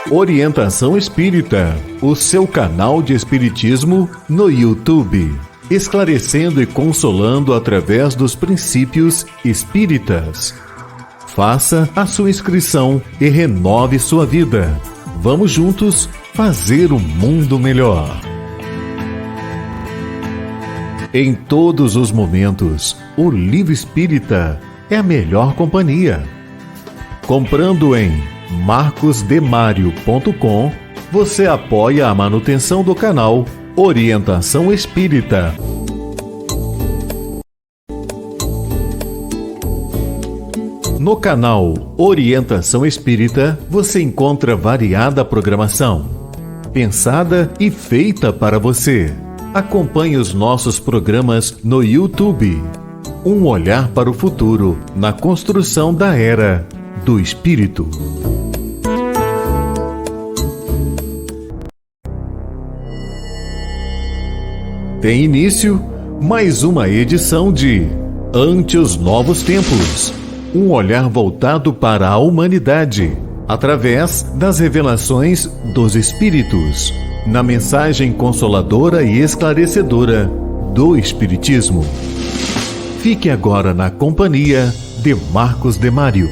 Orientação Espírita, o seu canal de espiritismo no YouTube, esclarecendo e consolando através dos princípios espíritas. Faça a sua inscrição e renove sua vida. Vamos juntos fazer um mundo melhor. Em todos os momentos, o Livro Espírita é a melhor companhia. Comprando em marcosdemario.com, você apoia a manutenção do canal Orientação Espírita. No canal Orientação Espírita, você encontra variada programação, pensada e feita para você. Acompanhe os nossos programas no YouTube. Um olhar para o futuro na construção da Era do Espírito. Tem início mais uma edição de Ante os Novos Tempos. Um olhar voltado para a humanidade, através das revelações dos Espíritos, na mensagem consoladora e esclarecedora do Espiritismo. Fique agora na companhia de Marcos Demário.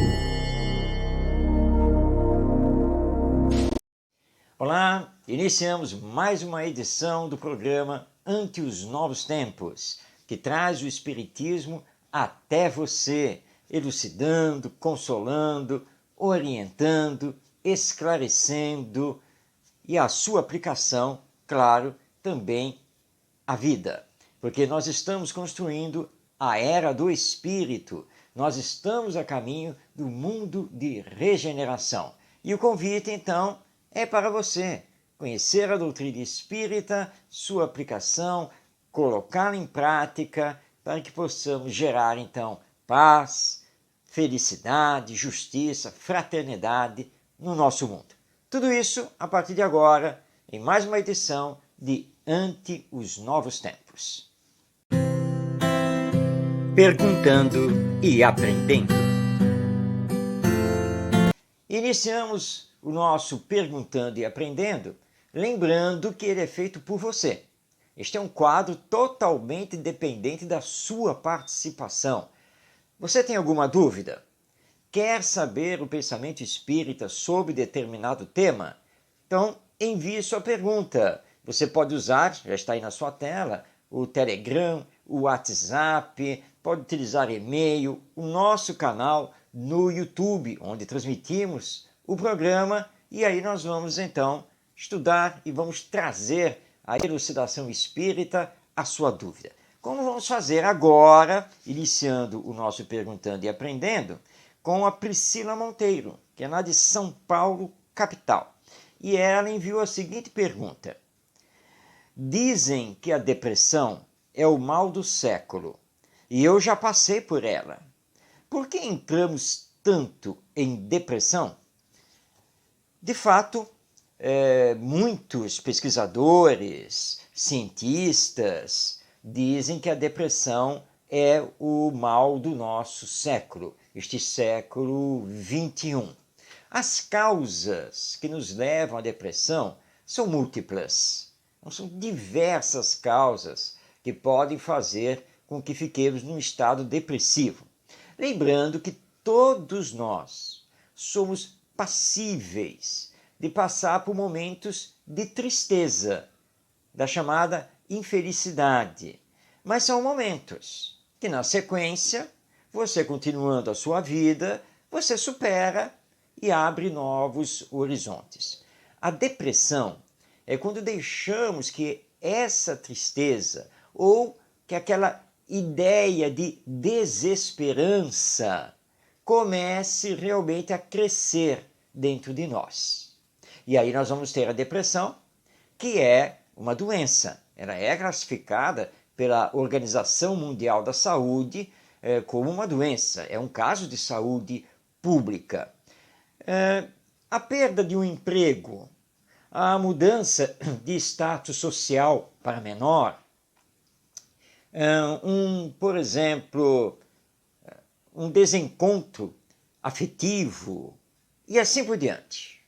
Olá, iniciamos mais uma edição do programa Ante os Novos Tempos, que traz o Espiritismo até você, elucidando, consolando, orientando, esclarecendo e a sua aplicação, claro, também a vida. Porque nós estamos construindo a Era do Espírito, nós estamos a caminho do mundo de regeneração. E o convite, então, é para você conhecer a doutrina espírita, sua aplicação, colocá-la em prática, para que possamos gerar, então, paz, felicidade, justiça, fraternidade no nosso mundo. Tudo isso a partir de agora, em mais uma edição de Ante os Novos Tempos. Perguntando e aprendendo. Iniciamos o nosso Perguntando e Aprendendo, lembrando que ele é feito por você. Este é um quadro totalmente dependente da sua participação. Você tem alguma dúvida? Quer saber o pensamento espírita sobre determinado tema? Então, envie sua pergunta. Você pode usar, já está aí na sua tela, o Telegram, o WhatsApp, pode utilizar e-mail, o nosso canal no YouTube, onde transmitimos o programa, e aí nós vamos então estudar e vamos trazer a elucidação espírita à sua dúvida. Como vamos fazer agora, iniciando o nosso Perguntando e Aprendendo, com a Priscila Monteiro, que é lá de São Paulo, capital. E ela enviou a seguinte pergunta. Dizem que a depressão é o mal do século, e eu já passei por ela. Por que entramos tanto em depressão? De fato, muitos pesquisadores, cientistas, dizem que a depressão é o mal do nosso século, este século XXI. As causas que nos levam à depressão são múltiplas. São diversas causas que podem fazer com que fiquemos num estado depressivo. Lembrando que todos nós somos passíveis de passar por momentos de tristeza, da chamada infelicidade. Mas são momentos que, na sequência, você continuando a sua vida, você supera e abre novos horizontes. A depressão é quando deixamos que essa tristeza ou que aquela ideia de desesperança comece realmente a crescer dentro de nós. E aí nós vamos ter a depressão, que é uma doença. Ela é classificada pela Organização Mundial da Saúde como uma doença. É um caso de saúde pública. A perda de um emprego, a mudança de status social para menor, por exemplo, um desencontro afetivo e assim por diante.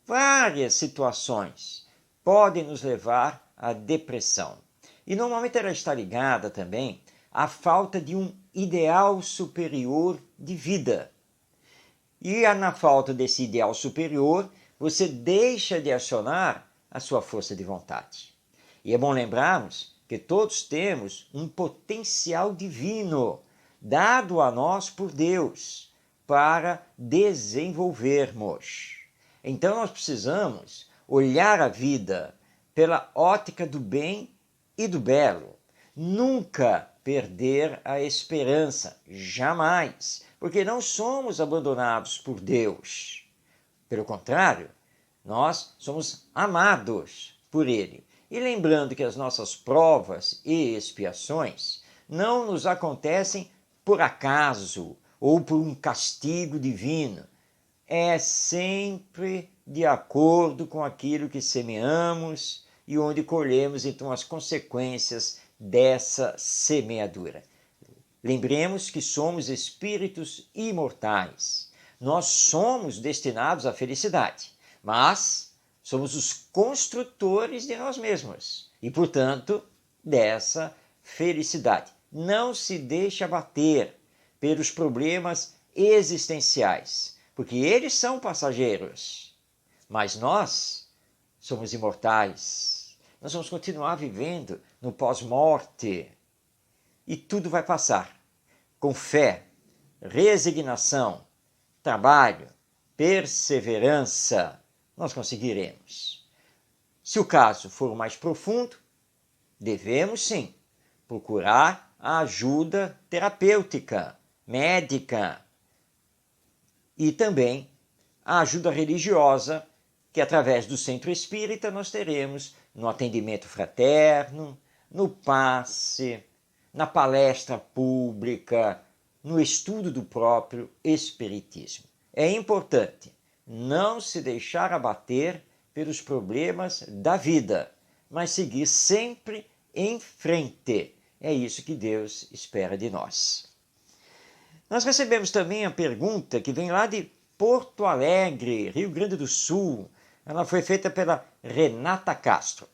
Várias situações podem nos levar à depressão. E normalmente ela está ligada também à falta de um ideal superior de vida. E na falta desse ideal superior, você deixa de acionar a sua força de vontade. E é bom lembrarmos que todos temos um potencial divino dado a nós por Deus para desenvolvermos. Então nós precisamos olhar a vida pela ótica do bem e do belo. Nunca perder a esperança, jamais, porque não somos abandonados por Deus. Pelo contrário, nós somos amados por Ele. E lembrando que as nossas provas e expiações não nos acontecem por acaso ou por um castigo divino. É sempre de acordo com aquilo que semeamos e onde colhemos então as consequências dessa semeadura. Lembremos que somos espíritos imortais. Nós somos destinados à felicidade, mas somos os construtores de nós mesmos e, portanto, dessa felicidade. Não se deixe abater pelos problemas existenciais, porque eles são passageiros, mas nós somos imortais. Nós vamos continuar vivendo no pós-morte e tudo vai passar. Com fé, resignação, trabalho, perseverança, nós conseguiremos. Se o caso for mais profundo, devemos sim procurar a ajuda terapêutica, médica e também a ajuda religiosa, que através do centro espírita nós teremos no atendimento fraterno, no passe, na palestra pública, no estudo do próprio espiritismo. É importante não se deixar abater pelos problemas da vida, mas seguir sempre em frente. É isso que Deus espera de nós. Nós recebemos também a pergunta que vem lá de Porto Alegre, Rio Grande do Sul. Ela foi feita pela Renata Castro.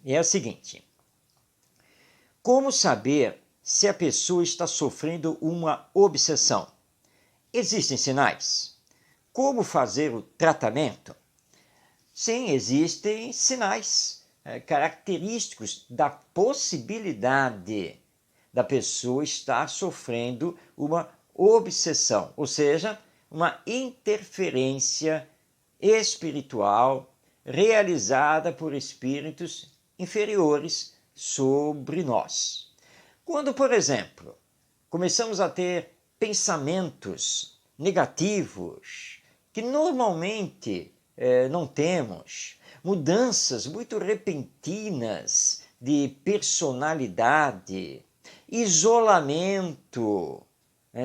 E é a seguinte: como saber se a pessoa está sofrendo uma obsessão? Existem sinais? Como fazer o tratamento? Sim, existem sinais característicos da possibilidade da pessoa estar sofrendo uma obsessão, ou seja, uma interferência espiritual realizada por espíritos inferiores sobre nós. Quando, por exemplo, começamos a ter pensamentos negativos que normalmente não temos, mudanças muito repentinas de personalidade, isolamento,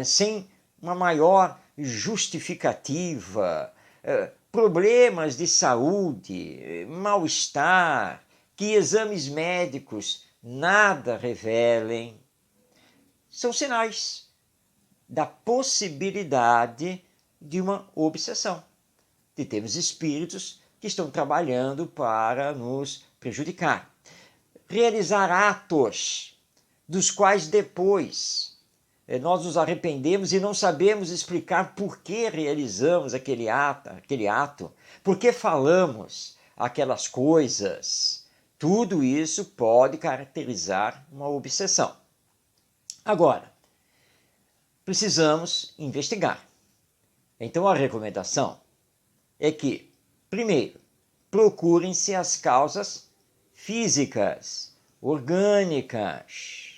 sem uma maior justificativa, problemas de saúde, mal-estar, que exames médicos nada revelem, são sinais da possibilidade de uma obsessão, de termos espíritos que estão trabalhando para nos prejudicar. Realizar atos dos quais depois nós nos arrependemos e não sabemos explicar por que realizamos aquele ato, por que falamos aquelas coisas. Tudo isso pode caracterizar uma obsessão. Agora, precisamos investigar. Então a recomendação é que, primeiro, procurem-se as causas físicas, orgânicas,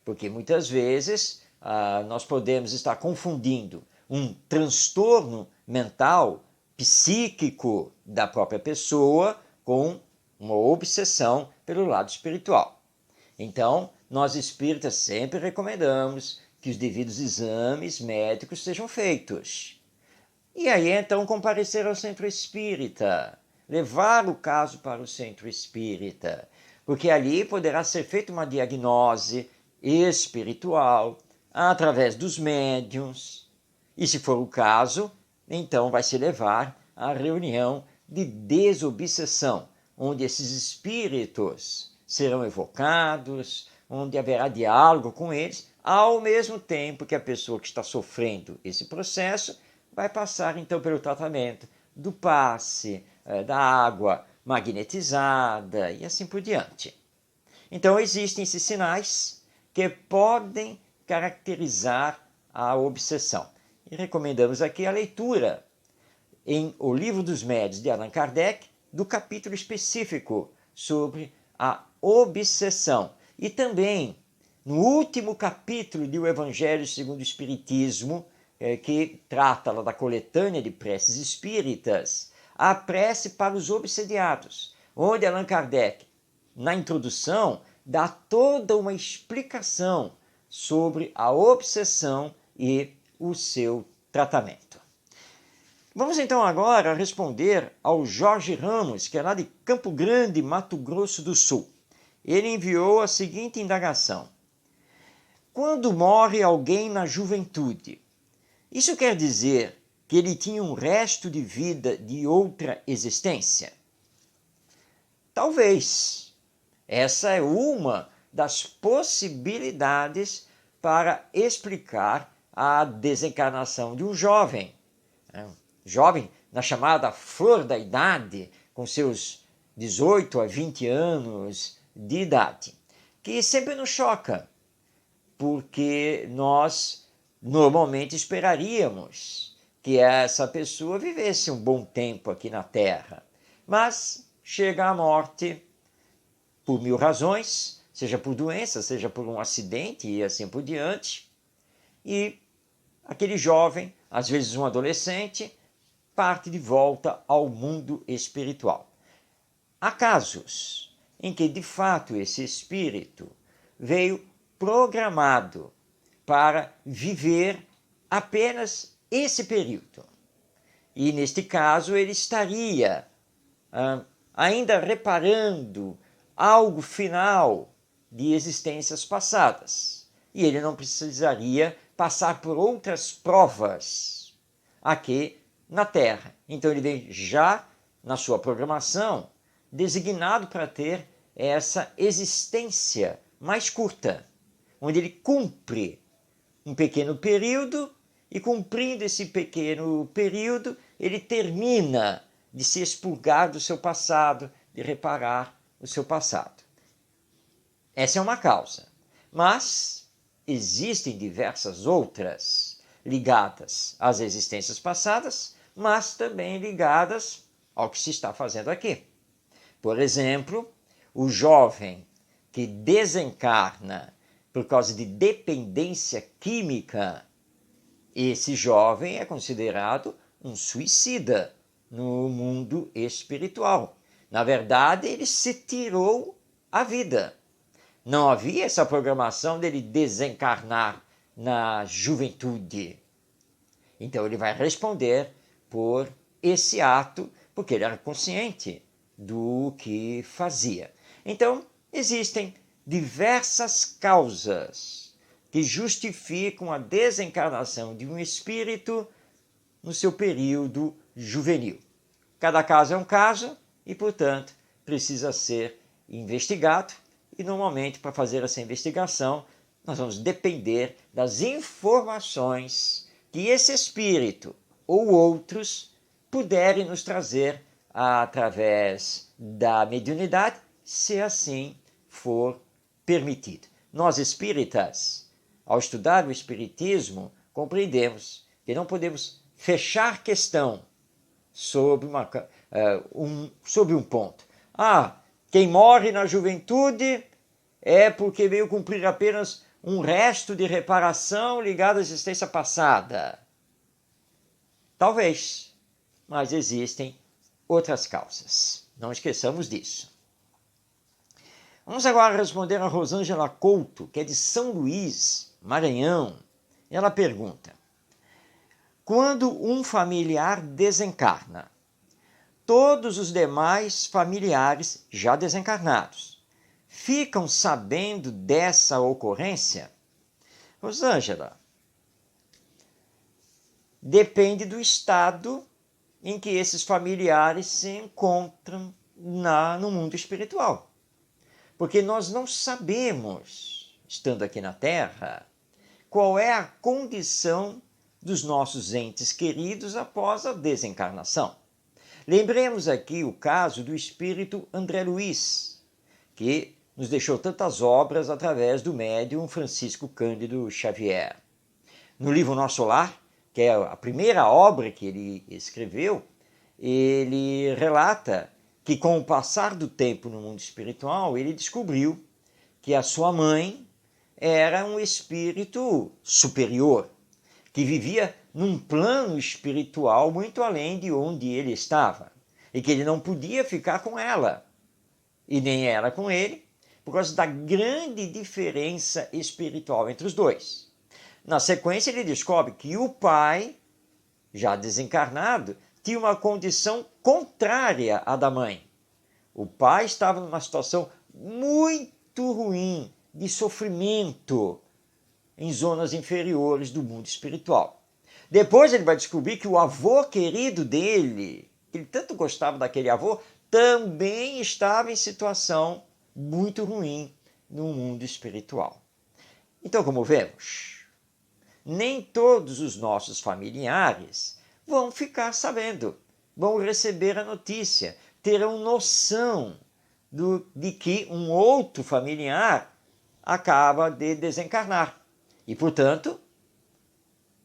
porque muitas vezes nós podemos estar confundindo um transtorno mental, psíquico da própria pessoa com uma obsessão pelo lado espiritual. Então, nós espíritas sempre recomendamos que os devidos exames médicos sejam feitos. E aí, então, comparecer ao centro espírita, levar o caso para o centro espírita, porque ali poderá ser feita uma diagnose espiritual através dos médiuns. E se for o caso, então vai se levar à reunião de desobsessão, onde esses espíritos serão evocados, onde haverá diálogo com eles, ao mesmo tempo que a pessoa que está sofrendo esse processo vai passar então pelo tratamento do passe, da água magnetizada e assim por diante. Então existem esses sinais que podem caracterizar a obsessão. E recomendamos aqui a leitura em O Livro dos Médiuns de Allan Kardec, do capítulo específico sobre a obsessão. E também no último capítulo de O Evangelho segundo o Espiritismo, que trata lá da coletânea de preces espíritas, a prece para os obsediados, onde Allan Kardec, na introdução, dá toda uma explicação sobre a obsessão e o seu tratamento. Vamos então agora responder ao Jorge Ramos, que é lá de Campo Grande, Mato Grosso do Sul. Ele enviou a seguinte indagação: quando morre alguém na juventude, isso quer dizer que ele tinha um resto de vida de outra existência? Talvez. Essa é uma das possibilidades para explicar a desencarnação de um jovem. Jovem na chamada flor da idade, com seus 18 a 20 anos de idade, que sempre nos choca, porque nós normalmente esperaríamos que essa pessoa vivesse um bom tempo aqui na Terra, mas chega a morte por mil razões, seja por doença, seja por um acidente e assim por diante, e aquele jovem, às vezes um adolescente, parte de volta ao mundo espiritual. Há casos em que, de fato, esse espírito veio programado para viver apenas esse período. E, neste caso, ele estaria ainda reparando algo final de existências passadas. E ele não precisaria passar por outras provas aqui na Terra. Então ele vem já na sua programação designado para ter essa existência mais curta, onde ele cumpre um pequeno período e, cumprindo esse pequeno período, ele termina de se expurgar do seu passado, de reparar o seu passado. Essa é uma causa, mas existem diversas outras ligadas às existências passadas, mas também ligadas ao que se está fazendo aqui. Por exemplo, o jovem que desencarna por causa de dependência química, esse jovem é considerado um suicida no mundo espiritual. Na verdade, ele se tirou a vida. Não havia essa programação dele desencarnar na juventude. Então ele vai responder por esse ato, porque ele era consciente do que fazia. Então, existem diversas causas que justificam a desencarnação de um espírito no seu período juvenil. Cada caso é um caso e, portanto, precisa ser investigado. E, normalmente, para fazer essa investigação, nós vamos depender das informações que esse espírito ou outros puderem nos trazer através da mediunidade, se assim for permitido. Nós espíritas, ao estudar o espiritismo, compreendemos que não podemos fechar questão sobre, sobre um ponto. Quem morre na juventude é porque veio cumprir apenas um resto de reparação ligado à existência passada. Talvez, mas existem outras causas. Não esqueçamos disso. Vamos agora responder a Rosângela Couto, que é de São Luís, Maranhão. Ela pergunta: quando um familiar desencarna, todos os demais familiares já desencarnados ficam sabendo dessa ocorrência? Rosângela, depende do estado em que esses familiares se encontram no mundo espiritual. Porque nós não sabemos, estando aqui na Terra, qual é a condição dos nossos entes queridos após a desencarnação. Lembremos aqui o caso do espírito André Luiz, que nos deixou tantas obras através do médium Francisco Cândido Xavier. No livro Nosso Lar, que é a primeira obra que ele escreveu, ele relata que com o passar do tempo no mundo espiritual, ele descobriu que a sua mãe era um espírito superior, que vivia num plano espiritual muito além de onde ele estava, e que ele não podia ficar com ela, e nem ela com ele, por causa da grande diferença espiritual entre os dois. Na sequência, ele descobre que o pai, já desencarnado, tinha uma condição contrária à da mãe. O pai estava numa situação muito ruim, de sofrimento, em zonas inferiores do mundo espiritual. Depois ele vai descobrir que o avô querido dele, que ele tanto gostava daquele avô, também estava em situação muito ruim no mundo espiritual. Então, como vemos, nem todos os nossos familiares vão ficar sabendo, vão receber a notícia, terão noção de que um outro familiar acaba de desencarnar. E, portanto,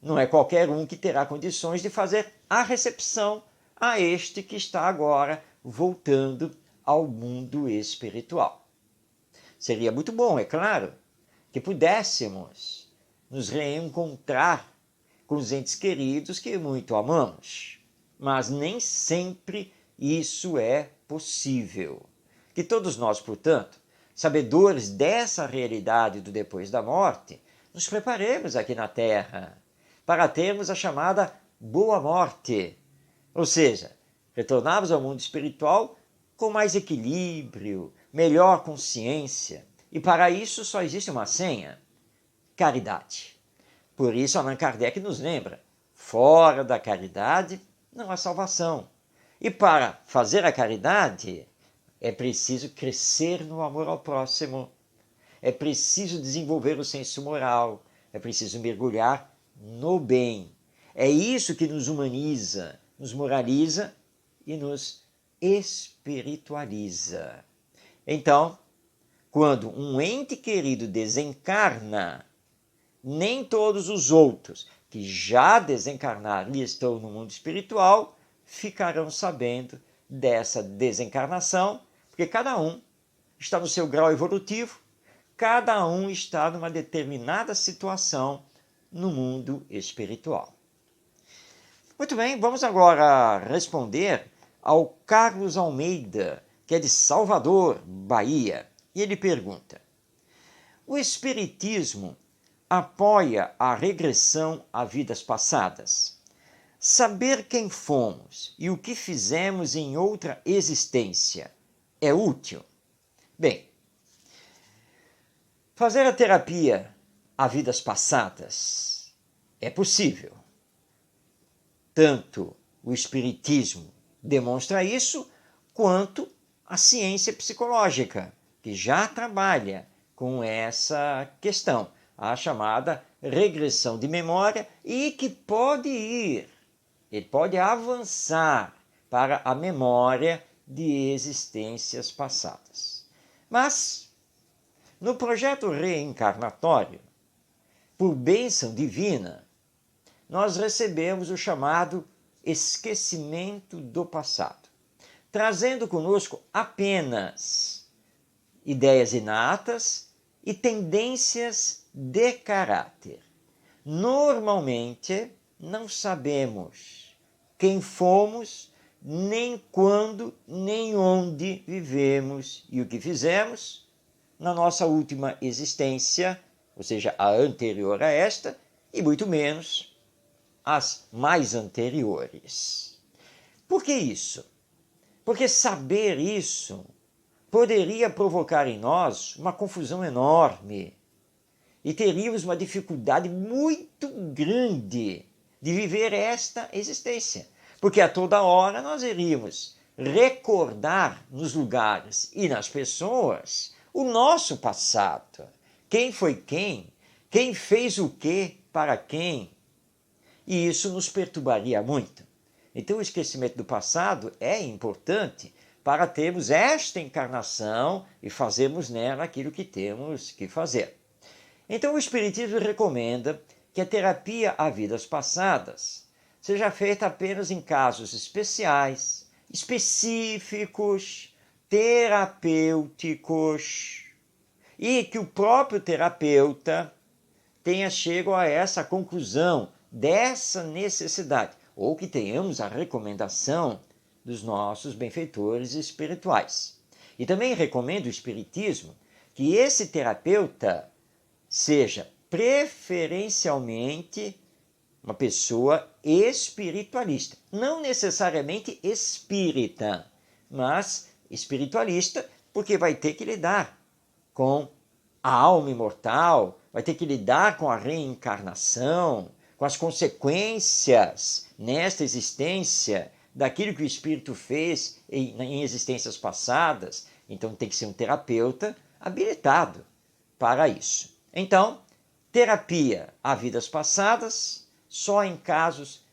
não é qualquer um que terá condições de fazer a recepção a este que está agora voltando ao mundo espiritual. Seria muito bom, é claro, que pudéssemos nos reencontrar com os entes queridos que muito amamos, mas nem sempre isso é possível. Que todos nós, portanto, sabedores dessa realidade do depois da morte, nos preparemos aqui na Terra para termos a chamada boa morte, ou seja, retornarmos ao mundo espiritual com mais equilíbrio, melhor consciência. E para isso só existe uma senha: caridade. Por isso Allan Kardec nos lembra: fora da caridade não há salvação. E para fazer a caridade é preciso crescer no amor ao próximo, é preciso desenvolver o senso moral, é preciso mergulhar no bem. É isso que nos humaniza, nos moraliza e nos espiritualiza. Então, quando um ente querido desencarna, nem todos os outros que já desencarnaram e estão no mundo espiritual ficarão sabendo dessa desencarnação, porque cada um está no seu grau evolutivo, cada um está numa determinada situação no mundo espiritual. Muito bem, vamos agora responder ao Carlos Almeida, que é de Salvador, Bahia. E ele pergunta: o Espiritismo apoia a regressão a vidas passadas? Saber quem fomos e o que fizemos em outra existência é útil? Bem, fazer a terapia a vidas passadas é possível. Tanto o Espiritismo demonstra isso, quanto a ciência psicológica, que já trabalha com essa questão, a chamada regressão de memória, e que ele pode avançar para a memória de existências passadas. Mas, no projeto reencarnatório, por bênção divina, nós recebemos o chamado esquecimento do passado, trazendo conosco apenas ideias inatas e tendências de caráter. Normalmente, não sabemos quem fomos, nem quando, nem onde vivemos e o que fizemos na nossa última existência, ou seja, a anterior a esta, e muito menos as mais anteriores. Por que isso? Porque saber isso poderia provocar em nós uma confusão enorme e teríamos uma dificuldade muito grande de viver esta existência. Porque a toda hora nós iríamos recordar nos lugares e nas pessoas o nosso passado. Quem foi quem fez o que para quem. E isso nos perturbaria muito. Então o esquecimento do passado é importante para termos esta encarnação e fazermos nela aquilo que temos que fazer. Então o Espiritismo recomenda que a terapia a vidas passadas seja feita apenas em casos especiais, específicos, terapêuticos, e que o próprio terapeuta tenha chegado a essa conclusão, dessa necessidade, ou que tenhamos a recomendação dos nossos benfeitores espirituais. E também recomendo o Espiritismo que esse terapeuta seja preferencialmente uma pessoa espiritualista, não necessariamente espírita, mas espiritualista, porque vai ter que lidar com a alma imortal, vai ter que lidar com a reencarnação, com as consequências nesta existência daquilo que o espírito fez em existências passadas. Então tem que ser um terapeuta habilitado para isso. Então, terapia a vidas passadas só em casos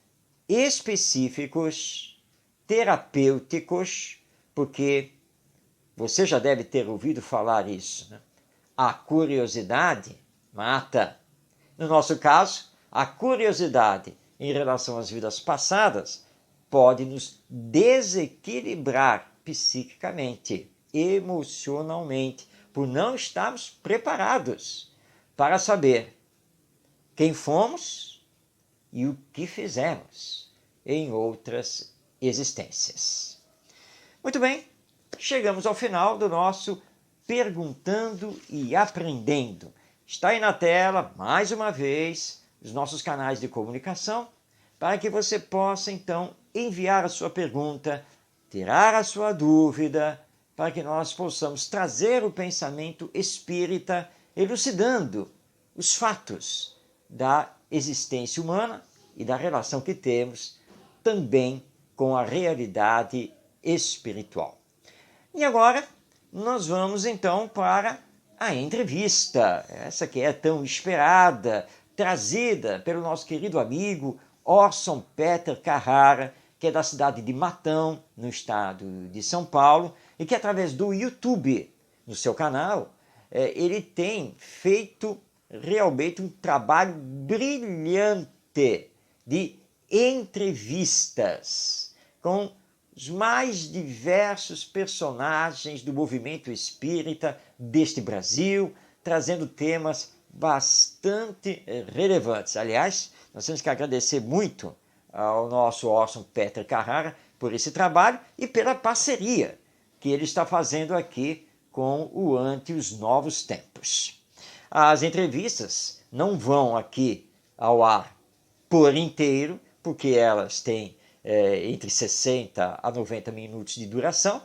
específicos, terapêuticos, porque você já deve ter ouvido falar isso, né? A curiosidade mata. No nosso caso, a curiosidade em relação às vidas passadas pode nos desequilibrar psiquicamente, emocionalmente, por não estarmos preparados para saber quem fomos e o que fizemos em outras existências. Muito bem, chegamos ao final do nosso Perguntando e Aprendendo. Está aí na tela, mais uma vez, os nossos canais de comunicação, para que você possa, então, enviar a sua pergunta, tirar a sua dúvida, para que nós possamos trazer o pensamento espírita, elucidando os fatos da existência humana e da relação que temos também com a realidade espiritual. E agora nós vamos então para a entrevista, essa que é tão esperada, trazida pelo nosso querido amigo Orson Peter Carrara, que é da cidade de Matão, no estado de São Paulo, e que através do YouTube, no seu canal, ele tem feito realmente um trabalho brilhante de entrevistas com os mais diversos personagens do movimento espírita deste Brasil, trazendo temas bastante relevantes. Aliás, nós temos que agradecer muito ao nosso Orson Peter Carrara por esse trabalho e pela parceria que ele está fazendo aqui com o Ante os Novos Tempos. As entrevistas não vão aqui ao ar por inteiro, porque elas têm entre 60 a 90 minutos de duração.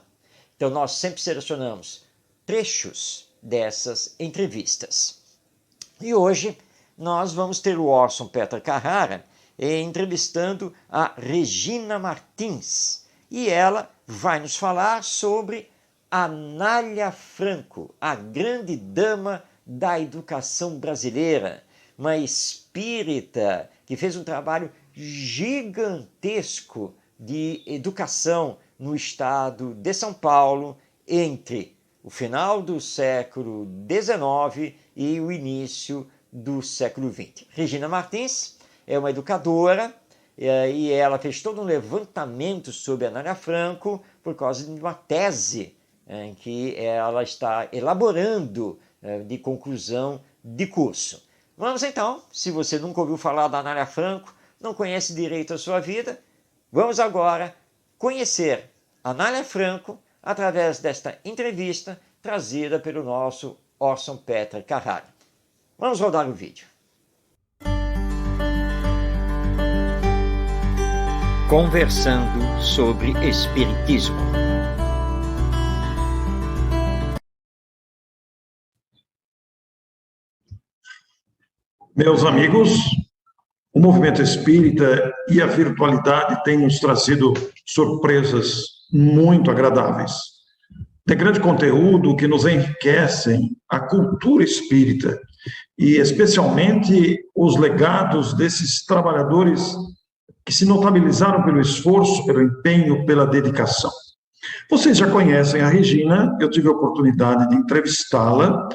Então nós sempre selecionamos trechos dessas entrevistas. E hoje nós vamos ter o Orson Peter Carrara entrevistando a Regina Martins, e ela vai nos falar sobre Anália Franco, a grande dama da educação brasileira, uma espírita que fez um trabalho gigantesco de educação no estado de São Paulo entre o final do século XIX e o início do século XX. Regina Martins é uma educadora e ela fez todo um levantamento sobre a Anália Franco por causa de uma tese em que ela está elaborando de conclusão de curso. Vamos então, se você nunca ouviu falar da Anália Franco, não conhece direito a sua vida, vamos agora conhecer Anália Franco através desta entrevista trazida pelo nosso Orson Peter Carrara. Vamos rodar o vídeo. Conversando sobre Espiritismo. Meus amigos, o movimento espírita e a virtualidade têm nos trazido surpresas muito agradáveis. Tem grande conteúdo que nos enriquecem a cultura espírita e especialmente os legados desses trabalhadores que se notabilizaram pelo esforço, pelo empenho, pela dedicação. Vocês já conhecem a Regina, eu tive a oportunidade de entrevistá-la,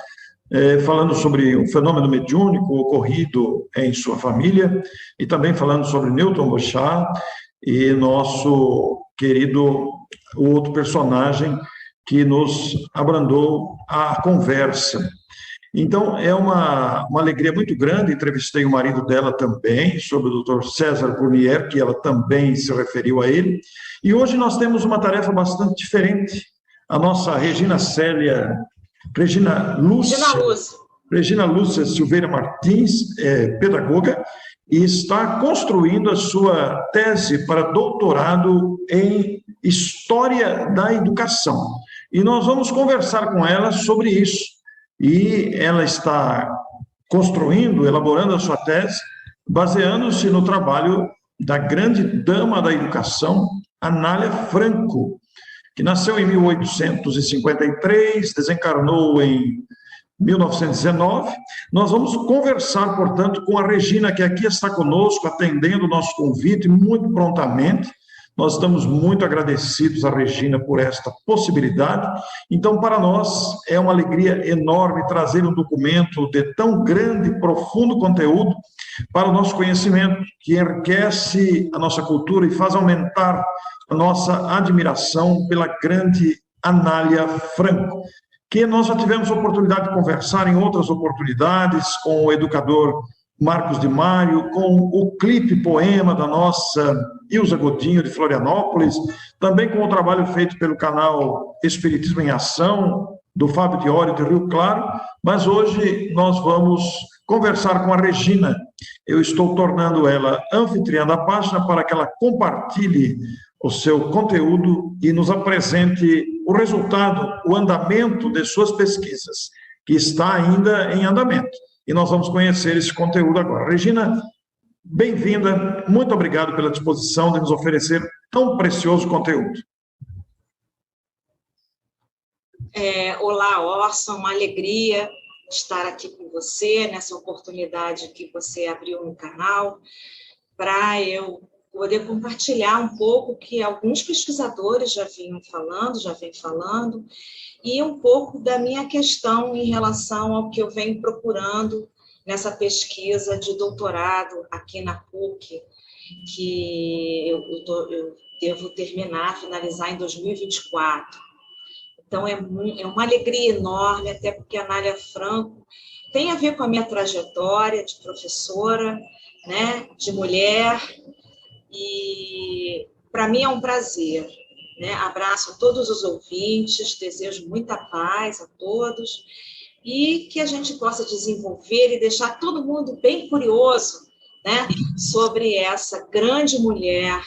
falando sobre um fenômeno mediúnico ocorrido em sua família e também falando sobre Newton Bochart e nosso querido, o outro personagem que nos abrandou a conversa. Então, é uma alegria muito grande. Entrevistei o marido dela também, sobre o Dr. César Brunier, que ela também se referiu a ele. E hoje nós temos uma tarefa bastante diferente. A nossa Regina Lúcia Silveira Martins, pedagoga, e está construindo a sua tese para doutorado em História da Educação. E nós vamos conversar com ela sobre isso. E ela está construindo, elaborando a sua tese, baseando-se no trabalho da grande dama da educação, Anália Franco, que nasceu em 1853, desencarnou em 1919. Nós vamos conversar, portanto, com a Regina, que aqui está conosco, atendendo o nosso convite muito prontamente. Nós estamos muito agradecidos à Regina por esta possibilidade. Então, para nós, é uma alegria enorme trazer um documento de tão grande e profundo conteúdo para o nosso conhecimento, que enriquece a nossa cultura e faz aumentar a nossa admiração pela grande Anália Franco, que nós já tivemos a oportunidade de conversar em outras oportunidades com o educador Marcos de Mário, com o clipe poema da nossa Ilza Godinho, de Florianópolis, também com o trabalho feito pelo canal Espiritismo em Ação, do Fábio Diório, de Rio Claro, mas hoje nós vamos conversar com a Regina. Eu estou tornando ela anfitriã da página para que ela compartilhe o seu conteúdo e nos apresente o resultado, o andamento de suas pesquisas, que está ainda em andamento. E nós vamos conhecer esse conteúdo agora. Regina, bem-vinda, muito obrigado pela disposição de nos oferecer tão precioso conteúdo. Olá, Orson, uma alegria estar aqui com você, nessa oportunidade que você abriu no canal, para eu poder compartilhar um pouco que alguns pesquisadores já vêm falando, e um pouco da minha questão em relação ao que eu venho procurando nessa pesquisa de doutorado aqui na PUC, que eu devo finalizar em 2024. Então, é uma alegria enorme, até porque a Anália Franco tem a ver com a minha trajetória de professora, né, de mulher, e para mim é um prazer. Abraço a todos os ouvintes, desejo muita paz a todos e que a gente possa desenvolver e deixar todo mundo bem curioso, sobre essa grande mulher,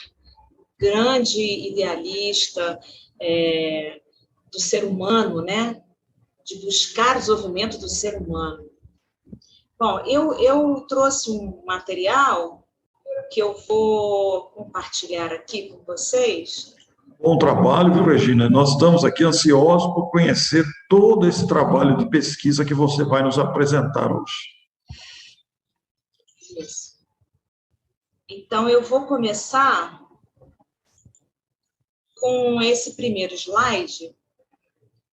grande idealista do ser humano, de buscar o desenvolvimento do ser humano. Bom, eu trouxe um material que eu vou compartilhar aqui com vocês. Bom trabalho, viu, Regina? Nós estamos aqui ansiosos por conhecer todo esse trabalho de pesquisa que você vai nos apresentar hoje. Isso. Então, eu vou começar com esse primeiro slide,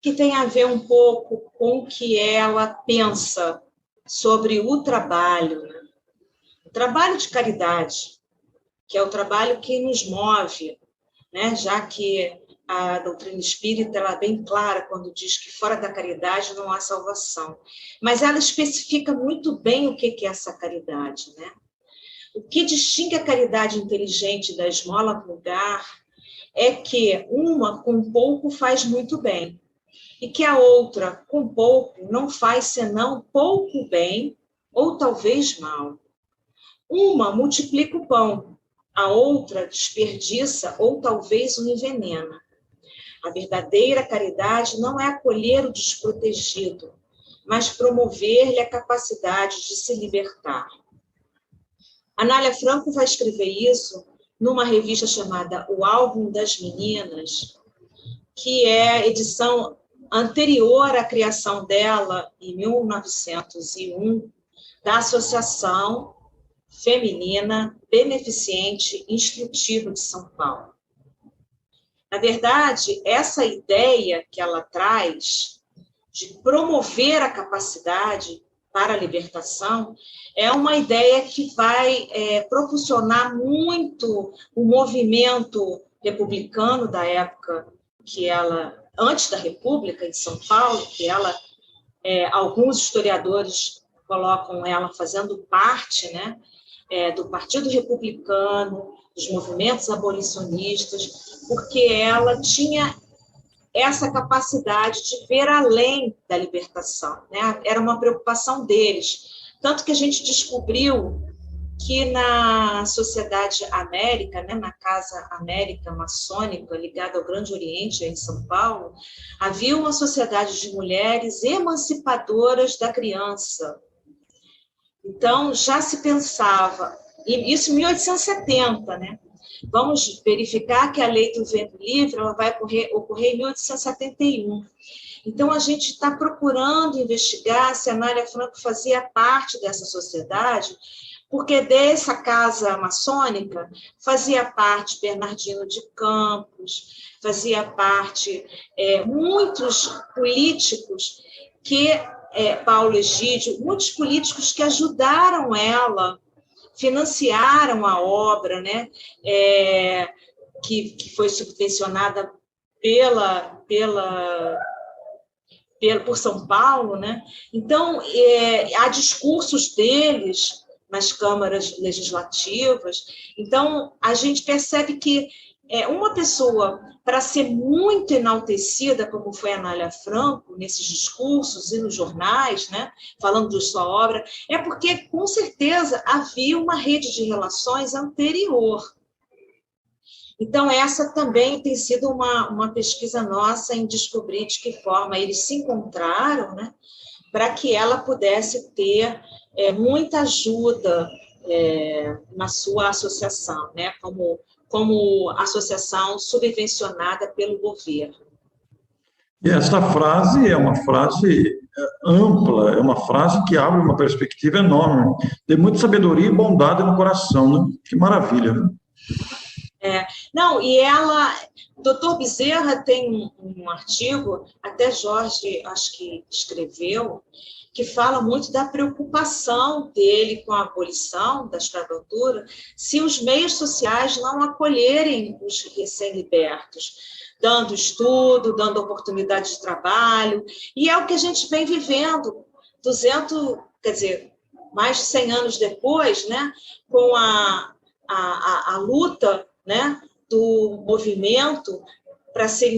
que tem a ver um pouco com o que ela pensa sobre o trabalho. O trabalho de caridade, que é o trabalho que nos move, já que a doutrina espírita ela é bem clara quando diz que fora da caridade não há salvação. Mas ela especifica muito bem o que é essa caridade. O que distingue a caridade inteligente da esmola vulgar é que uma com pouco faz muito bem, e que a outra com pouco não faz senão pouco bem ou talvez mal. Uma multiplica o pão, a outra desperdiça ou talvez o envenena. A verdadeira caridade não é acolher o desprotegido, mas promover-lhe a capacidade de se libertar. Anália Franco vai escrever isso numa revista chamada O Álbum das Meninas, que é edição anterior à criação dela, em 1901, da Associação Feminina Beneficente Instrutiva de São Paulo. Na verdade, essa ideia que ela traz de promover a capacidade para a libertação é uma ideia que vai propulsionar muito o movimento republicano da época que ela, antes da República, em São Paulo, que ela, alguns historiadores colocam ela fazendo parte, né, do Partido Republicano, dos movimentos abolicionistas, porque ela tinha essa capacidade de ver além da libertação, né? Era uma preocupação deles. Tanto que a gente descobriu que na Sociedade América, né, na Casa América Maçônica, ligada ao Grande Oriente, em São Paulo, havia uma sociedade de mulheres emancipadoras da criança. Então, já se pensava, isso em 1870, né? Vamos verificar que a Lei do Vento Livre ela vai ocorrer em 1871. Então, a gente está procurando investigar se a Anália Franco fazia parte dessa sociedade, porque dessa casa maçônica fazia parte Bernardino de Campos, fazia parte muitos políticos que, Paulo Egídio, muitos políticos que ajudaram ela, financiaram a obra, né, que foi subvencionada por São Paulo, né? Então, há discursos deles nas câmaras legislativas. Então, a gente percebe que uma pessoa, para ser muito enaltecida, como foi a Anália Franco, nesses discursos e nos jornais, né, falando de sua obra, é porque, com certeza, havia uma rede de relações anterior. Então, essa também tem sido uma pesquisa nossa em descobrir de que forma eles se encontraram, né, para que ela pudesse ter muita ajuda na sua associação, né, como associação subvencionada pelo governo. E essa frase é uma frase ampla, é uma frase que abre uma perspectiva enorme. Tem muita sabedoria e bondade no coração, né? Que maravilha, né? Não, e ela, doutor Bezerra tem um artigo, até Jorge, acho que escreveu, que fala muito da preocupação dele com a abolição da escravatura, se os meios sociais não acolherem os recém-libertos, dando estudo, dando oportunidade de trabalho, e é o que a gente vem vivendo, mais de 100 anos depois, né, com a luta, né, do movimento para ser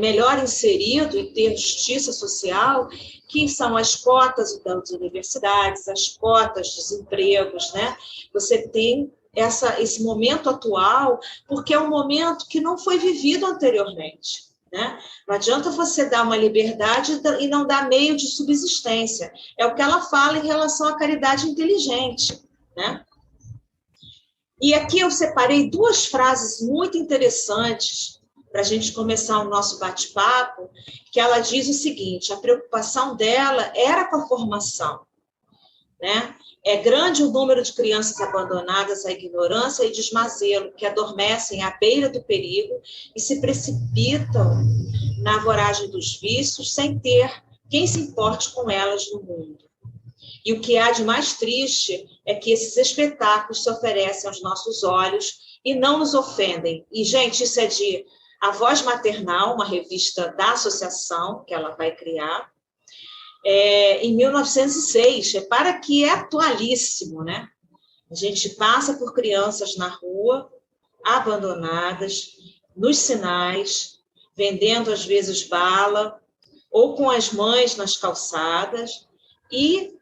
melhor inserido e ter justiça social, que são as cotas das universidades, as cotas dos empregos, né? Você tem esse momento atual, porque é um momento que não foi vivido anteriormente, né? Não adianta você dar uma liberdade e não dar meio de subsistência. É o que ela fala em relação à caridade inteligente, né? E aqui eu separei duas frases muito interessantes para a gente começar o nosso bate-papo, que ela diz o seguinte: a preocupação dela era com a formação, né? É grande o número de crianças abandonadas à ignorância e desmazelo, que adormecem à beira do perigo e se precipitam na voragem dos vícios sem ter quem se importe com elas no mundo. E o que há de mais triste é que esses espetáculos se oferecem aos nossos olhos e não nos ofendem. E, gente, isso é de A Voz Maternal, uma revista da associação que ela vai criar, em 1906. Repara que é atualíssimo, né? A gente passa por crianças na rua, abandonadas, nos sinais, vendendo às vezes bala, ou com as mães nas calçadas, e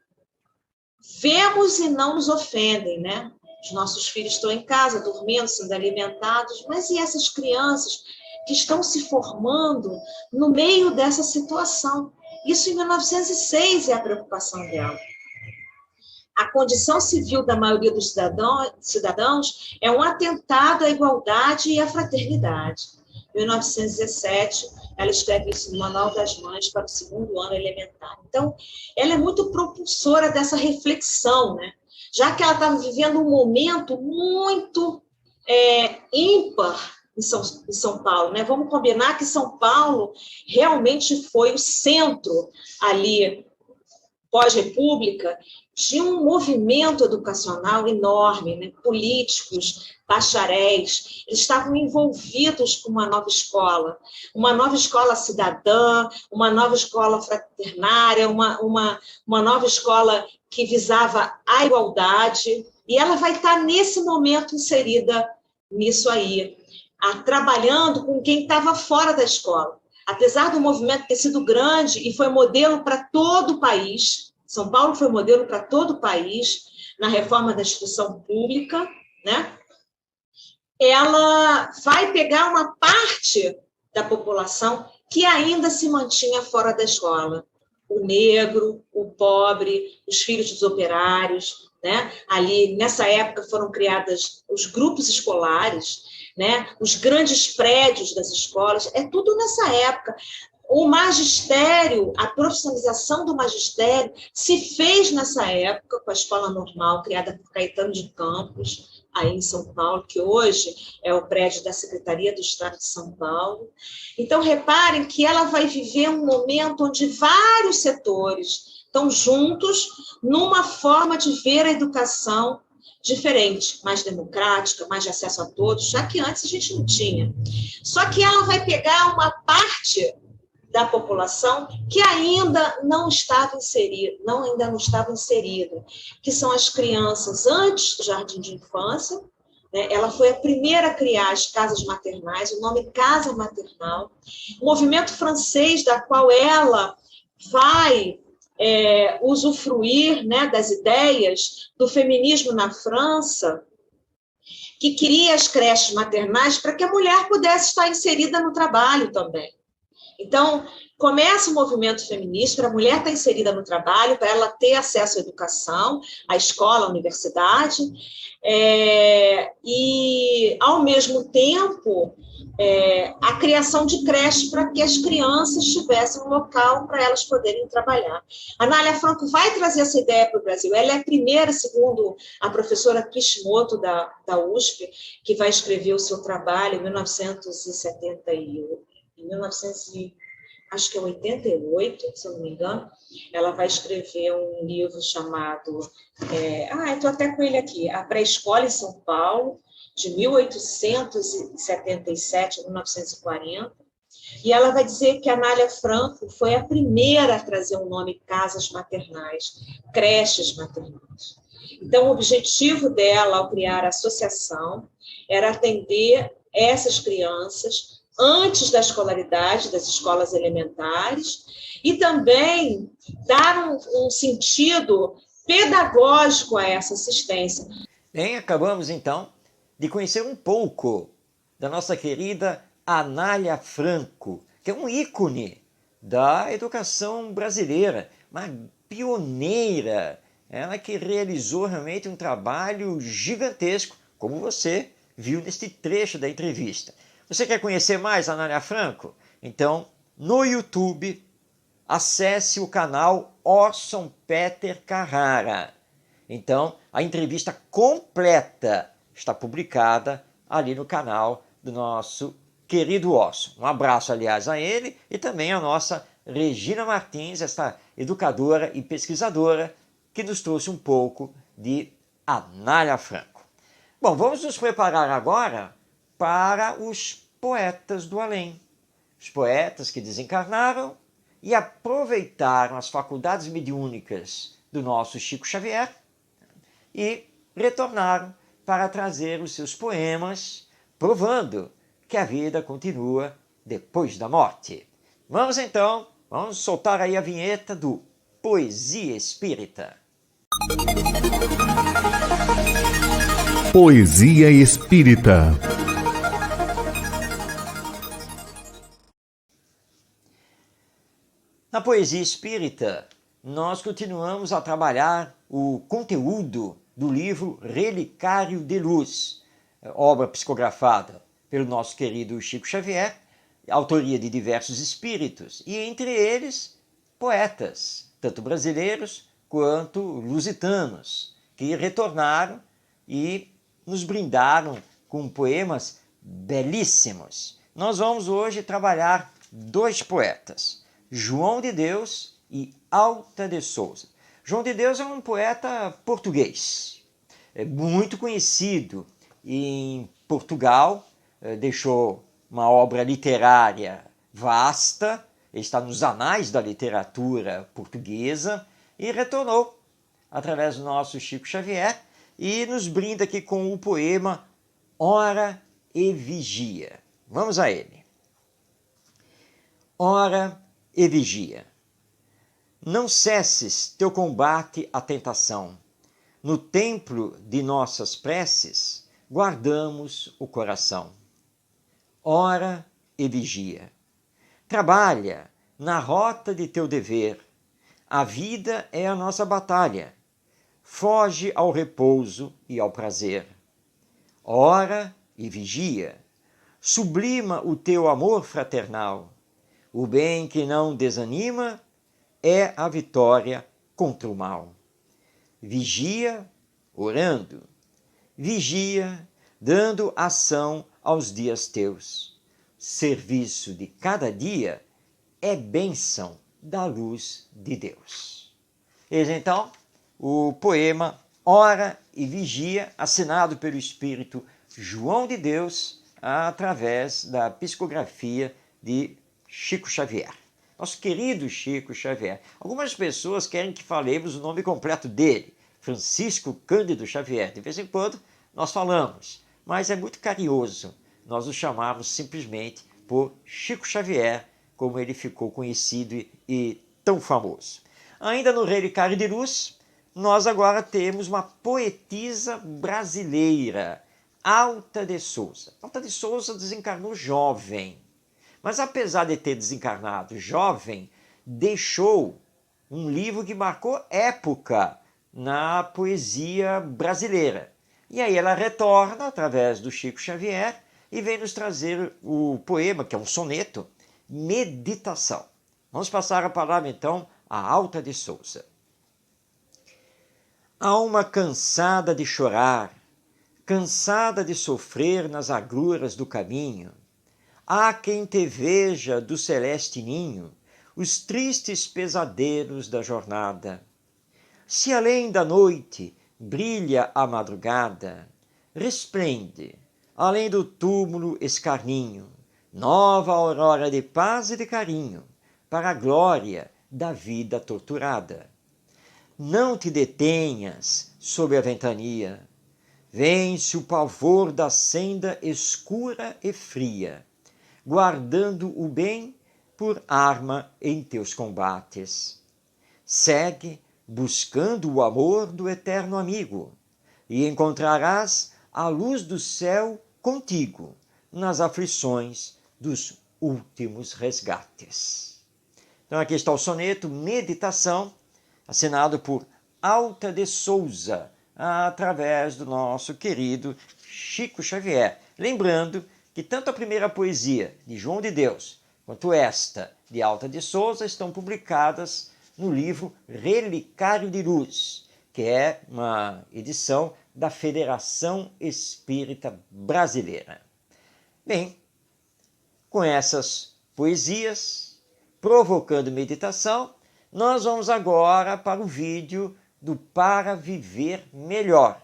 vemos e não nos ofendem, né? Os nossos filhos estão em casa, dormindo, sendo alimentados, mas e essas crianças que estão se formando no meio dessa situação? Isso em 1906 é a preocupação dela. a condição civil da maioria dos cidadãos é um atentado à igualdade e à fraternidade. Em 1917, ela escreve isso no Manual das Mães para o 2º ano elementar. Então, ela é muito propulsora dessa reflexão, né? Já que ela estava vivendo um momento muito ímpar em São Paulo, né? Vamos combinar que São Paulo realmente foi o centro ali, pós-república, de um movimento educacional enorme, né? Políticos, bacharéis, eles estavam envolvidos com uma nova escola cidadã, uma nova escola fraternária, uma nova escola que visava a igualdade, e ela vai estar nesse momento inserida nisso aí, trabalhando com quem estava fora da escola. Apesar do movimento ter sido grande e foi modelo para todo o país, São Paulo foi modelo para todo o país, na reforma da instrução pública, né? Ela vai pegar uma parte da população que ainda se mantinha fora da escola. O negro, o pobre, os filhos dos operários, né? Ali, nessa época, foram criados os grupos escolares, né? Os grandes prédios das escolas, é tudo nessa época. O magistério, a profissionalização do magistério se fez nessa época com a escola normal, criada por Caetano de Campos, aí em São Paulo, que hoje é o prédio da Secretaria do Estado de São Paulo. Então, reparem que ela vai viver um momento onde vários setores estão juntos numa forma de ver a educação diferente, mais democrática, mais de acesso a todos, já que antes a gente não tinha. Só que ela vai pegar uma parte da população que ainda não estava inserida, que são as crianças antes do jardim de infância, né? Ela foi a primeira a criar as casas maternais, o nome Casa Maternal, o movimento francês, da qual ela vai usufruir, né, das ideias do feminismo na França, que cria as creches maternais para que a mulher pudesse estar inserida no trabalho também. Então, começa o movimento feminista para a mulher estar inserida no trabalho, para ela ter acesso à educação, à escola, à universidade, e, ao mesmo tempo, a criação de creches para que as crianças tivessem um local para elas poderem trabalhar. A Anália Franco vai trazer essa ideia para o Brasil. Ela é a primeira, segundo a professora Kishimoto, da USP, que vai escrever o seu trabalho em 1988, se eu não me engano. Ela vai escrever um livro chamado... estou até com ele aqui. A Pré-Escola em São Paulo, de 1877 a 1940. E ela vai dizer que a Anália Franco foi a primeira a trazer o nome casas maternais, creches maternais. Então, o objetivo dela, ao criar a associação, era atender essas crianças antes da escolaridade, das escolas elementares, e também dar um sentido pedagógico a essa assistência. Bem, acabamos então de conhecer um pouco da nossa querida Anália Franco, que é um ícone da educação brasileira, uma pioneira, ela que realizou realmente um trabalho gigantesco, como você viu neste trecho da entrevista. Você quer conhecer mais a Anália Franco? Então, no YouTube, acesse o canal Orson Peter Carrara. Então, a entrevista completa está publicada ali no canal do nosso querido Orson. Um abraço, aliás, a ele e também a nossa Regina Martins, esta educadora e pesquisadora que nos trouxe um pouco de Anália Franco. Bom, vamos nos preparar agora para os poetas do além. Os poetas que desencarnaram e aproveitaram as faculdades mediúnicas do nosso Chico Xavier e retornaram para trazer os seus poemas, provando que a vida continua depois da morte. Vamos então, vamos soltar aí a vinheta do Poesia Espírita. Poesia Espírita. Na Poesia Espírita, nós continuamos a trabalhar o conteúdo do livro Relicário de Luz, obra psicografada pelo nosso querido Chico Xavier, autoria de diversos espíritos, e entre eles poetas, tanto brasileiros quanto lusitanos, que retornaram e nos brindaram com poemas belíssimos. Nós vamos hoje trabalhar dois poetas, João de Deus e Alta de Souza. João de Deus é um poeta português, muito conhecido em Portugal, deixou uma obra literária vasta, está nos anais da literatura portuguesa e retornou através do nosso Chico Xavier e nos brinda aqui com o poema Ora e Vigia. Vamos a ele. Ora e vigia. Não cesses teu combate à tentação. No templo de nossas preces, guardamos o coração. Ora e vigia. Trabalha na rota de teu dever. A vida é a nossa batalha. Foge ao repouso e ao prazer. Ora e vigia. Sublima o teu amor fraternal. O bem que não desanima é a vitória contra o mal. Vigia orando. Vigia dando ação aos dias teus. Serviço de cada dia é bênção da luz de Deus. Eis então o poema Ora e Vigia, assinado pelo espírito João de Deus, através da psicografia de Chico Xavier. Nosso querido Chico Xavier. Algumas pessoas querem que falemos o nome completo dele, Francisco Cândido Xavier. De vez em quando nós falamos, mas é muito carinhoso. Nós o chamamos simplesmente por Chico Xavier, como ele ficou conhecido e tão famoso. Ainda no Relicário de Luz, nós agora temos uma poetisa brasileira, Alta de Souza. Alta de Souza desencarnou jovem, mas apesar de ter desencarnado jovem, deixou um livro que marcou época na poesia brasileira. E aí ela retorna através do Chico Xavier e vem nos trazer o poema, que é um soneto, Meditação. Vamos passar a palavra então a Alta de Souza. Alma cansada de chorar, cansada de sofrer nas agruras do caminho, há quem te veja do celeste ninho os tristes pesadelos da jornada. Se além da noite brilha a madrugada, resplende, além do túmulo escarninho, nova aurora de paz e de carinho, para a glória da vida torturada. Não te detenhas sob a ventania, vence o pavor da senda escura e fria, guardando o bem por arma em teus combates. Segue buscando o amor do eterno amigo, e encontrarás a luz do céu contigo nas aflições dos últimos resgates. Então aqui está o soneto Meditação, assinado por Alta de Souza, através do nosso querido Chico Xavier. Lembrando que tanto a primeira poesia de João de Deus quanto esta de Alta de Souza estão publicadas no livro Relicário de Luz, que é uma edição da Federação Espírita Brasileira. Bem, com essas poesias, provocando meditação, nós vamos agora para o vídeo do Para Viver Melhor,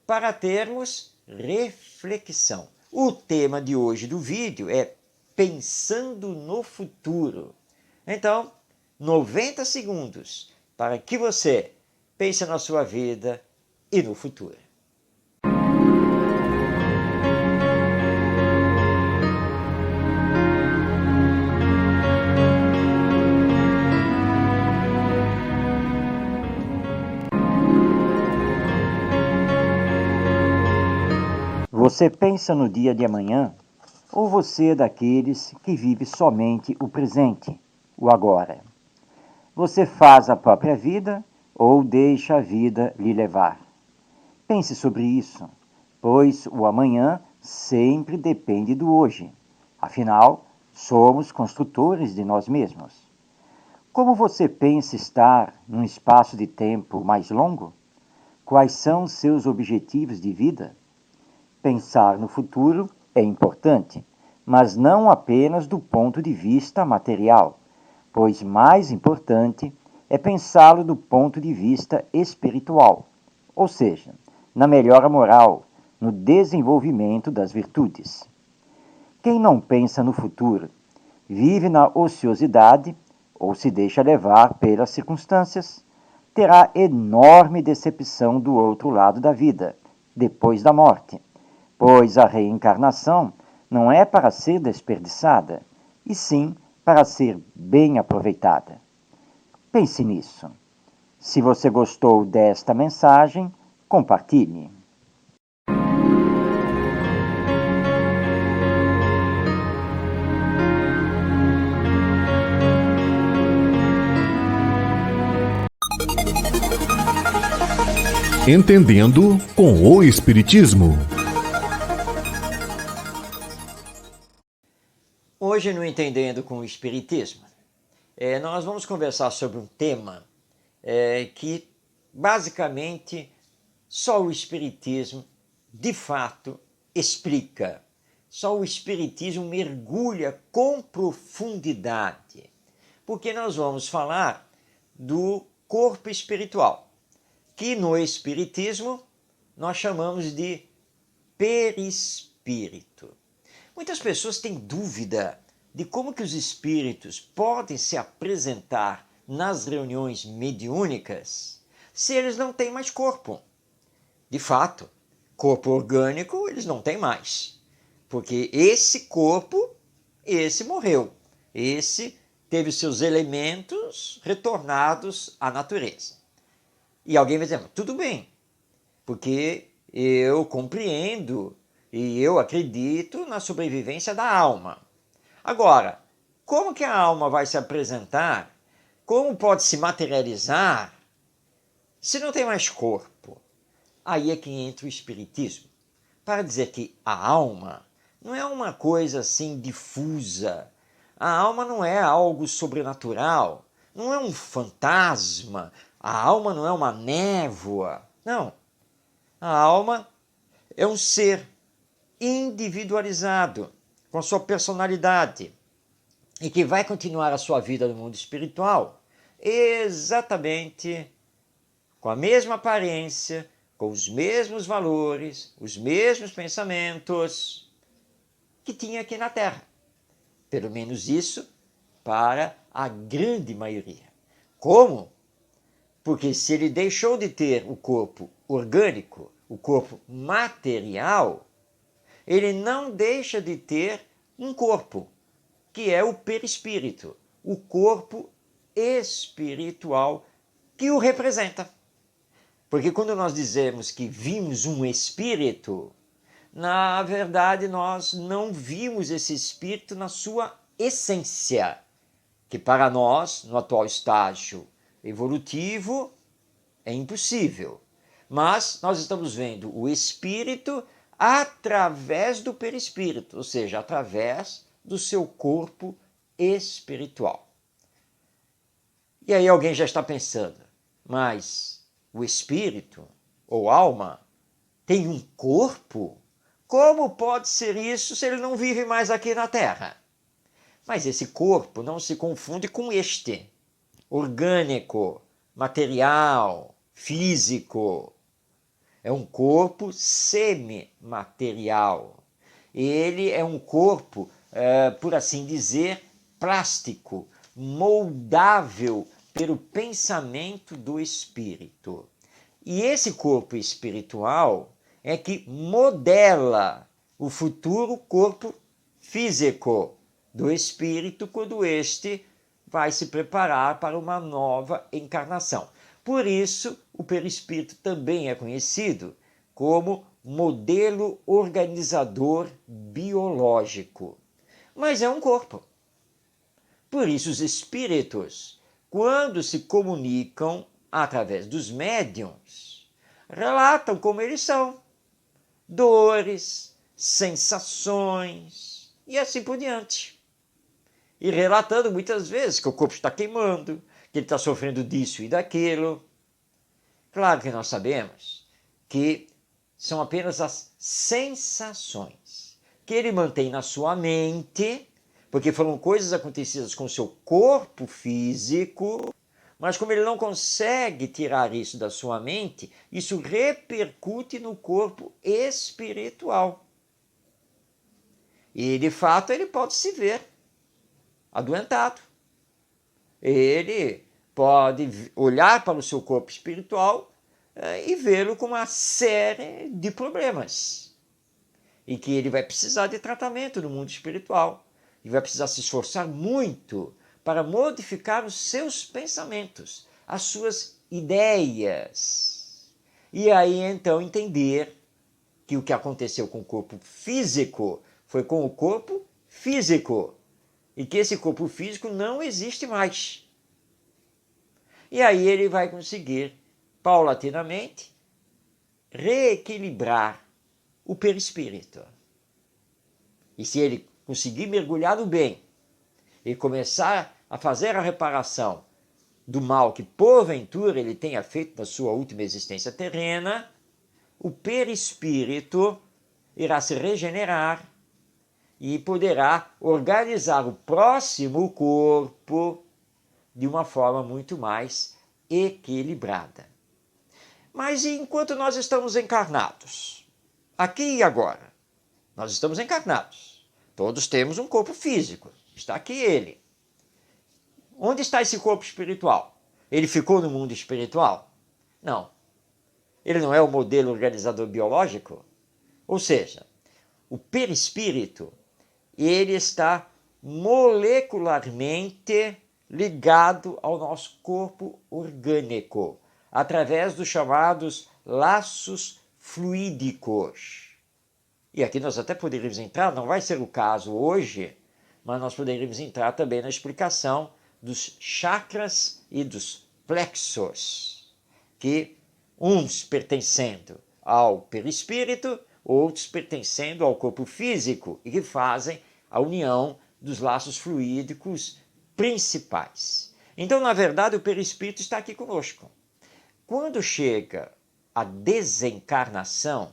para termos reflexão. O tema de hoje do vídeo é Pensando no Futuro. Então, 90 segundos para que você pense na sua vida e no futuro. Você pensa no dia de amanhã? Ou você é daqueles que vive somente o presente, o agora? Você faz a própria vida ou deixa a vida lhe levar? Pense sobre isso, pois o amanhã sempre depende do hoje. Afinal, somos construtores de nós mesmos. Como você pensa estar num espaço de tempo mais longo? Quais são seus objetivos de vida? Pensar no futuro é importante, mas não apenas do ponto de vista material, pois mais importante é pensá-lo do ponto de vista espiritual, ou seja, na melhora moral, no desenvolvimento das virtudes. Quem não pensa no futuro vive na ociosidade ou se deixa levar pelas circunstâncias, terá enorme decepção do outro lado da vida, depois da morte, pois a reencarnação não é para ser desperdiçada, e sim para ser bem aproveitada. Pense nisso. Se você gostou desta mensagem, compartilhe. Entendendo com o Espiritismo. Hoje, no Entendendo com o Espiritismo, nós vamos conversar sobre um tema que, basicamente, só o Espiritismo, de fato, explica. Só o Espiritismo mergulha com profundidade, porque nós vamos falar do corpo espiritual, que no Espiritismo nós chamamos de perispírito. Muitas pessoas têm dúvida de como que os espíritos podem se apresentar nas reuniões mediúnicas se eles não têm mais corpo. De fato, corpo orgânico eles não têm mais, porque esse corpo, esse morreu, esse teve seus elementos retornados à natureza. E alguém vai dizer, tudo bem, porque eu compreendo e eu acredito na sobrevivência da alma. Agora, como que a alma vai se apresentar? Como pode se materializar se não tem mais corpo? Aí é que entra o Espiritismo, para dizer que a alma não é uma coisa assim difusa. A alma não é algo sobrenatural, não é um fantasma. A alma não é uma névoa, não. A alma é um ser individualizado, com a sua personalidade, e que vai continuar a sua vida no mundo espiritual exatamente com a mesma aparência, com os mesmos valores, os mesmos pensamentos que tinha aqui na Terra. Pelo menos isso para a grande maioria. Como? Porque se ele deixou de ter o corpo orgânico, o corpo material, ele não deixa de ter um corpo, que é o perispírito, o corpo espiritual que o representa. Porque quando nós dizemos que vimos um espírito, na verdade nós não vimos esse espírito na sua essência, que para nós, no atual estágio evolutivo, é impossível. Mas nós estamos vendo o espírito através do perispírito, ou seja, através do seu corpo espiritual. E aí alguém já está pensando, mas o espírito ou alma tem um corpo? Como pode ser isso se ele não vive mais aqui na Terra? Mas esse corpo não se confunde com este, orgânico, material, físico. É um corpo semimaterial. Ele é um corpo, por assim dizer, plástico, moldável pelo pensamento do espírito. E esse corpo espiritual é que modela o futuro corpo físico do espírito quando este vai se preparar para uma nova encarnação. Por isso, o perispírito também é conhecido como modelo organizador biológico. Mas é um corpo. Por isso, os espíritos, quando se comunicam através dos médiums, relatam como eles são. Dores, sensações e assim por diante. E relatando muitas vezes que o corpo está queimando, que ele está sofrendo disso e daquilo. Claro que nós sabemos que são apenas as sensações que ele mantém na sua mente, porque foram coisas acontecidas com o seu corpo físico, mas como ele não consegue tirar isso da sua mente, isso repercute no corpo espiritual. E de fato ele pode se ver adoentado. Ele pode olhar para o seu corpo espiritual e vê-lo com uma série de problemas. E que ele vai precisar de tratamento no mundo espiritual. E vai precisar se esforçar muito para modificar os seus pensamentos, as suas ideias. E aí então entender que o que aconteceu com o corpo físico foi com o corpo físico. E que esse corpo físico não existe mais. E aí ele vai conseguir, paulatinamente, reequilibrar o perispírito. E se ele conseguir mergulhar no bem e começar a fazer a reparação do mal que porventura ele tenha feito na sua última existência terrena, o perispírito irá se regenerar e poderá organizar o próximo corpo de uma forma muito mais equilibrada. Mas enquanto nós estamos encarnados, aqui e agora, nós estamos encarnados, todos temos um corpo físico, está aqui ele. Onde está esse corpo espiritual? Ele ficou no mundo espiritual? Não. Ele não é o modelo organizador biológico? Ou seja, o perispírito, ele está molecularmente ligado ao nosso corpo orgânico, através dos chamados laços fluídicos. E aqui nós até poderíamos entrar, não vai ser o caso hoje, mas nós poderíamos entrar também na explicação dos chakras e dos plexos, que uns pertencendo ao perispírito, outros pertencendo ao corpo físico, e que fazem a união dos laços fluídicos principais. Então, na verdade, o perispírito está aqui conosco. Quando chega a desencarnação,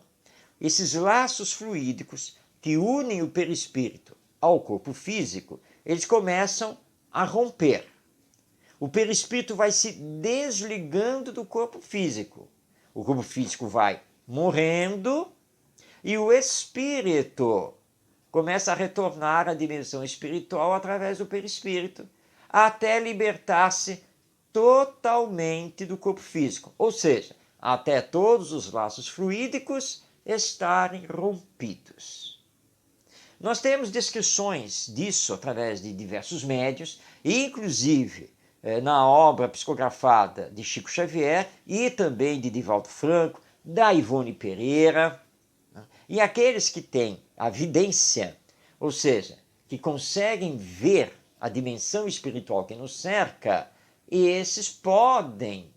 esses laços fluídicos que unem o perispírito ao corpo físico, eles começam a romper. O perispírito vai se desligando do corpo físico. O corpo físico vai morrendo e o espírito começa a retornar à dimensão espiritual através do perispírito, até libertar-se totalmente do corpo físico. Ou seja, até todos os laços fluídicos estarem rompidos. Nós temos descrições disso através de diversos médiuns, inclusive na obra psicografada de Chico Xavier e também de Divaldo Franco, da Ivone Pereira, né? E aqueles que têm a vidência, ou seja, que conseguem ver a dimensão espiritual que nos cerca, esses podem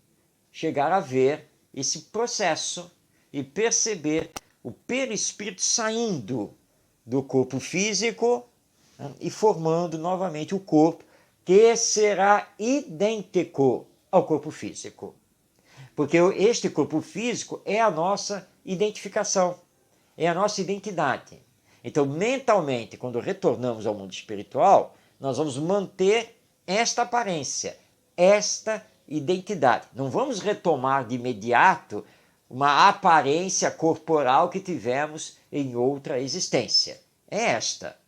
chegar a ver esse processo e perceber o perispírito saindo do corpo físico, né, e formando novamente o corpo que será idêntico ao corpo físico. Porque este corpo físico é a nossa identificação, é a nossa identidade. Então, mentalmente, quando retornamos ao mundo espiritual, nós vamos manter esta aparência, esta identidade. Não vamos retomar de imediato uma aparência corporal que tivemos em outra existência. É esta.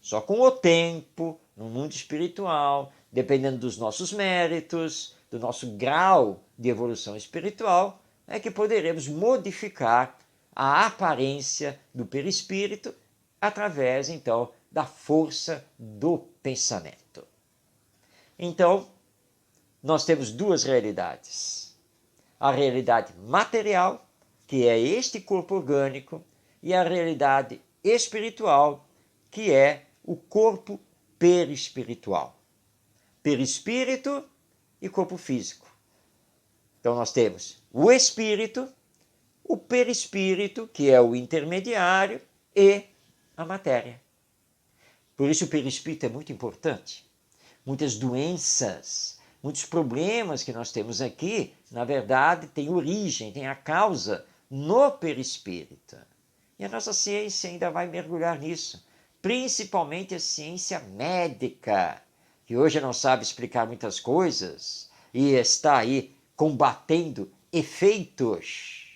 Só com o tempo, no mundo espiritual, dependendo dos nossos méritos, do nosso grau de evolução espiritual, é que poderemos modificar a aparência do perispírito através, então, da força do pensamento. Então, nós temos duas realidades. A realidade material, que é este corpo orgânico, e a realidade espiritual, que é o corpo perispiritual. Perispírito e corpo físico. Então nós temos o espírito, o perispírito, que é o intermediário, e a matéria. Por isso o perispírito é muito importante. Muitas doenças, muitos problemas que nós temos aqui, na verdade, têm origem, têm a causa no perispírito. E a nossa ciência ainda vai mergulhar nisso, principalmente a ciência médica, que hoje não sabe explicar muitas coisas e está aí combatendo efeitos,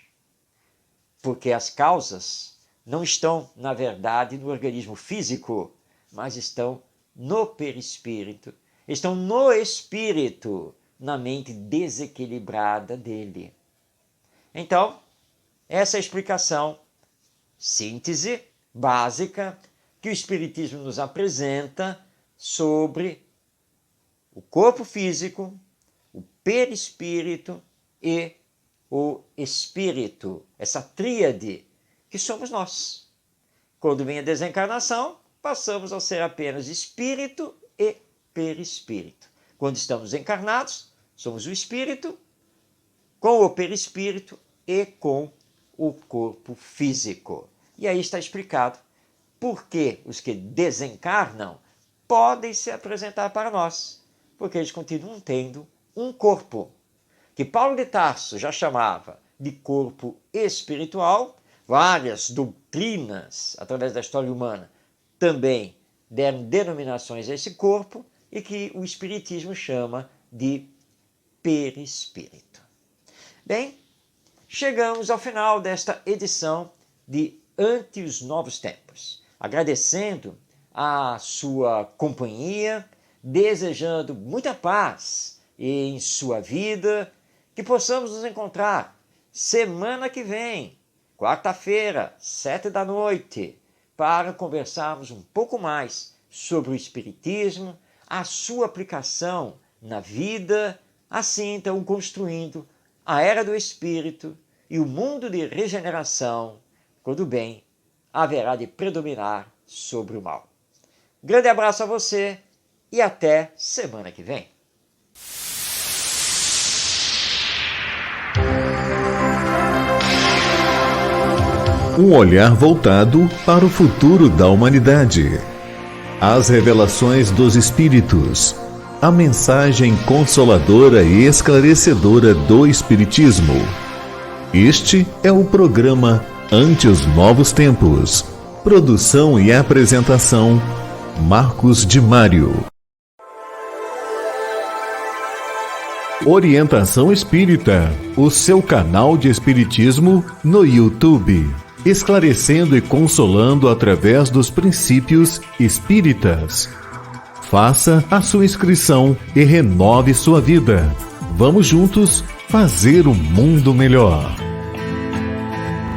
porque as causas não estão, na verdade, no organismo físico, mas estão no perispírito, estão no espírito, na mente desequilibrada dele. Então, essa é a explicação, síntese básica, que o Espiritismo nos apresenta sobre o corpo físico, o perispírito e o espírito, essa tríade que somos nós. Quando vem a desencarnação, passamos a ser apenas espírito e perispírito. Quando estamos encarnados, somos o espírito com o perispírito e com o corpo físico. E aí está explicado por que os que desencarnam podem se apresentar para nós, porque eles continuam tendo um corpo, que Paulo de Tarso já chamava de corpo espiritual. Várias doutrinas, através da história humana, também deram denominações a esse corpo e que o Espiritismo chama de perispírito. Bem, chegamos ao final desta edição de Ante os Novos Tempos. Agradecendo a sua companhia, desejando muita paz em sua vida, que possamos nos encontrar semana que vem, quarta-feira, 19h, para conversarmos um pouco mais sobre o Espiritismo, a sua aplicação na vida, assim então construindo a era do Espírito e o mundo de regeneração, quando o bem haverá de predominar sobre o mal. Grande abraço a você e até semana que vem. Um olhar voltado para o futuro da humanidade. As revelações dos Espíritos. A mensagem consoladora e esclarecedora do Espiritismo. Este é o programa Ante os Novos Tempos. Produção e apresentação, Marcos de Mário. Orientação Espírita, o seu canal de Espiritismo no YouTube. Esclarecendo e consolando através dos princípios espíritas. Faça a sua inscrição e renove sua vida. Vamos juntos fazer um mundo melhor.